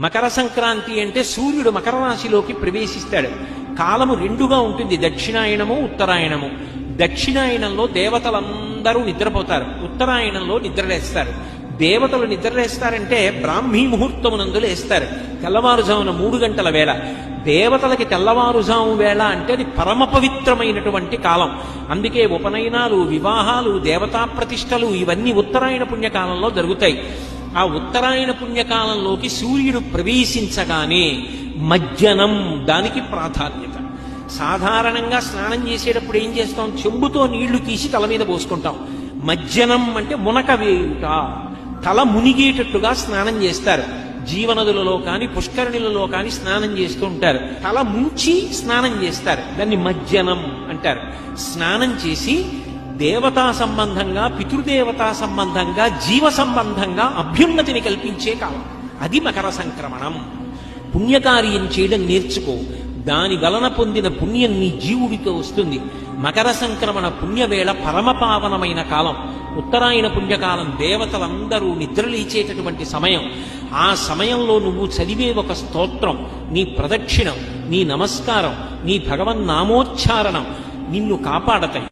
మకర సంక్రాంతి అంటే సూర్యుడు మకర రాశిలోకి ప్రవేశిస్తాడు. కాలము రెండుగా ఉంటుంది, దక్షిణాయనము ఉత్తరాయణము. దక్షిణాయనంలో దేవతలందరూ నిద్రపోతారు, ఉత్తరాయణంలో నిద్రలేస్తారు. దేవతలు నిద్రలేస్తారంటే బ్రాహ్మీ ముహూర్తమునందు లేస్తారు, తెల్లవారుజామున 3 గంటల వేళ. దేవతలకి తెల్లవారుజాము వేళ అంటే అది పరమ పవిత్రమైనటువంటి కాలం. అందుకే ఉపనయనాలు, వివాహాలు, దేవతా ప్రతిష్టలు ఇవన్నీ ఉత్తరాయణ పుణ్యకాలంలో జరుగుతాయి. ఆ ఉత్తరాయణ పుణ్యకాలంలోకి సూర్యుడు ప్రవేశించగానే మజ్జనం దానికి ప్రాధాన్యత. సాధారణంగా స్నానం చేసేటప్పుడు ఏం చేస్తాం? చెంబుతో నీళ్లు తీసి తల మీద పోసుకుంటాం. మజ్జనం అంటే మునక వేయుట, తల మునిగేటట్టుగా స్నానం చేస్తారు. జీవనదులలో కానీ పుష్కరిణులలో కానీ స్నానం చేస్తూ ఉంటారు. తల ముంచి స్నానం చేస్తారు, దాన్ని మజ్జనం అంటారు. స్నానం చేసి దేవతా సంబంధంగా, పితృదేవతా సంబంధంగా, జీవ సంబంధంగా అభ్యున్నతిని కల్పించే కాలం అది మకర సంక్రమణం. పుణ్యకార్యం చేయడం నేర్చుకో, దాని వలన పొందిన పుణ్యం నీ జీవుడితో వస్తుంది. మకర సంక్రమణ పుణ్యవేళ పరమపావనమైన కాలం. ఉత్తరాయణ పుణ్యకాలం దేవతలందరూ నిద్రలేచేటటువంటి సమయం. ఆ సమయంలో నువ్వు చదివే ఒక స్తోత్రం, నీ ప్రదక్షిణం, నీ నమస్కారం, నీ భగవన్నామోచ్చారణం నిన్ను కాపాడతాయి.